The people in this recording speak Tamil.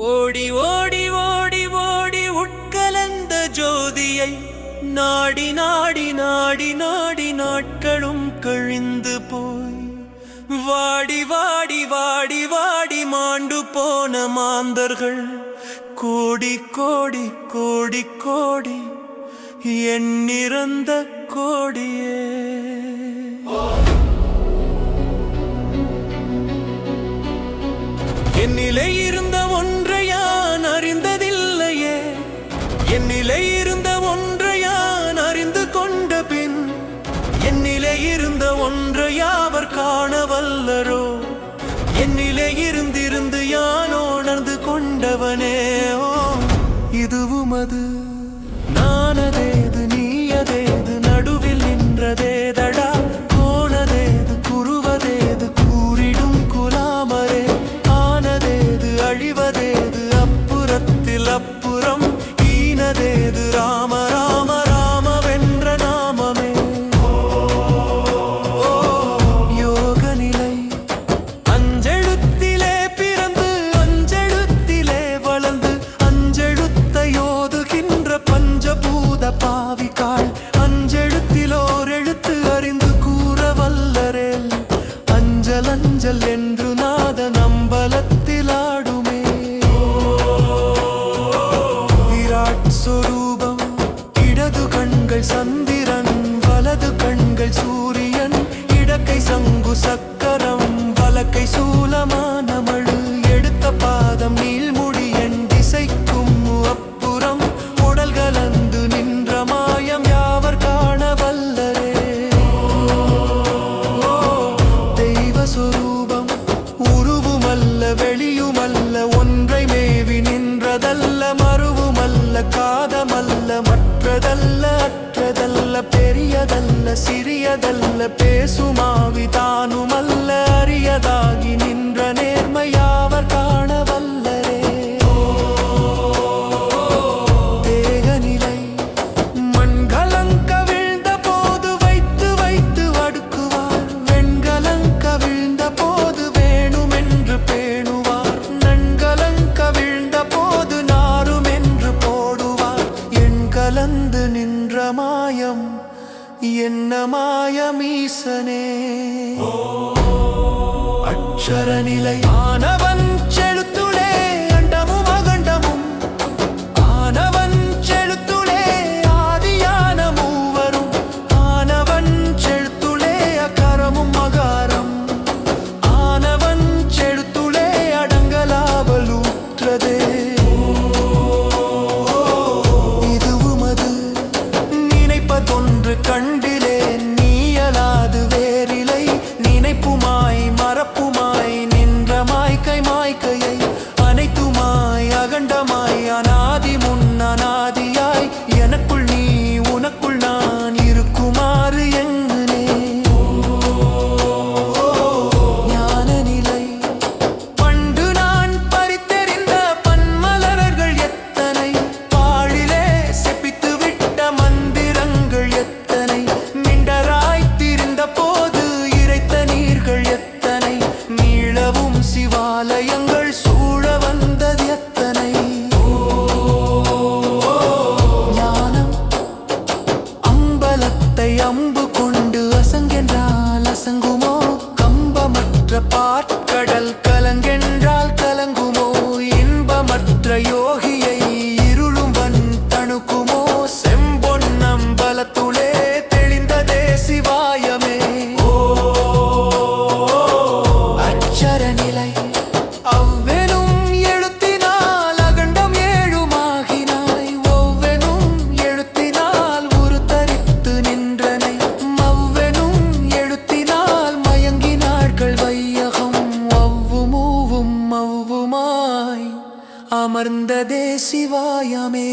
ஓடி ஓடி ஓடி ஓடி உட்கலந்த ஜோதியை நாடி நாடி நாடி நாடி நாட்களும் கழிந்து போய் வாடி வாடி வாடி வாடி மாண்டு போன மாந்தர்கள் கோடி கோடி கோடி கோடி எண்ணிறந்த கோடியே. என்னிலே இருந்த ஒன்றை யான் அறிந்ததில்லையே, என்னிலே இருந்த ஒன்றை யான் அறிந்து கொண்ட பின் என்னிலே இருந்த ஒன்றை யாவர் காண வல்லரோ. என்னிலே இருந்திருந்து யான் உணர்ந்து கொண்டவனே. ஓ இதுவும் அது நானதேது நீயதேது நடுவில் நின்றதேதடா, கோணதேது குருவதேது கூறிடும் குலாமரே, ஆனதேது அழிவதேது அப்புறத்தில் அப்புறம், ஈனதேது ராம ராம ராமவென்ற நாமமே. யோக நிலை அஞ்செழுத்திலே பிறந்து அஞ்செழுத்திலே வளர்ந்து அஞ்செழுத்தை ஓதுகின்ற பஞ்சபூத பாவிகாள், அஞ்செழுத்திலோர் எழுத்து அறிந்து கூற வல்லரேல், அஞ்சல் அஞ்சல் என்று நாத நம்பலத்தில் ஆடுமே. விராட் சொரூபம் இடது கண்கள் சந்திரன், வலது கண்கள் சூரியன், இடக்கை சங்கு சக்கரம், வலக்கை சூலமான மழு, எடுத்த பாதம் நீள்முடி என் திசைக்கும் அப்புறம், உடல் கலந்து நின்ற மாயம் யாவர் காண வல்லரே. தெய்வ சொரூபம் உருவுமல்ல வெளியுமல்ல, ஒன்றை மேவி நின்றதல்ல, மறுவுமல்ல காதமல்ல, மற்றதல்ல அற்றதல்ல, பெரியதல்ல சிறியதல்ல, பேசுமாவி தானுமல்ல, அரியதாகி நின்ற நேர்மை யாவர் காண வல்லரே. தேகநிலை மண்கலங்க விழுந்த போது வைத்து வைத்து அடுக்குவார், வெண்கலங்க விழுந்த போது வேணுமென்று பேணுவார், நன்கலங்க விழுந்த போது நாருமென்று போடுவார், எண் கலந்து நின்ற மாயம் என்ன மாயமீசனே. அட்சரநிலை ஆனவன் செழுத்துளே அண்டமும் அகண்டமும், ஆனவன் செழுத்துளே ஆதியான மூவரும், ஆனவன் செழுத்துளே அகரமும் மகாரம், ஆனவன் செழுத்துளே அடங்கலாவலூற்றதே. இதுவும் அது நினைப்பதொன்று கண்டிலே நீயலாது வேறிலை, நினைப்புமாய் மறப்புமாய் நின்ற மாய்க்கை மாய்க்கையை, அனைத்துமாய் அகண்டமாய் அநாதி முன் அநாதியாய், எனக்குள் நீ உனக்குள் நான் இருக்குமாறு எங்குனே. ஞான நிலை பண்டு நான் பறித்தெறிந்த பன்மலர்கள் எத்தனை, பாழிலே செப்பித்து விட்ட மந்திரங்கள் எத்தனை, மிண்டராய் திரிந்த போது இறைத்த நீர்கள் எத்தனை, மீளவும் சிவாலயங்கள் சூழ வந்தது எத்தனை. ஞானம் அம்பலத்தை அம்பு கொண்டு அசங்கென்றால் அசங்குமோ, கம்பமற்ற பாற்கடல் கலங்கென்றால் கலங்குமோ, இன்பமற்ற யோகியை இருளும் வன் தணுக்குமோ, செம்பொன்னம்பலத்துளே தெளிந்ததே சிவாயமே. அச்சரநிலை அவ்வெனும் எழுத்தினால் அகண்டம் ஏழுமாகினாய், ஒவ்வெனும் எழுத்தினால் உருத்தரித்து நின்றனை, மவ்வெனும் எழுத்தினால் மயங்கினார்கள் வையகம், ஒவ்வுமூவும் மவ்வுமாய் அமர்ந்ததே சிவாயமே.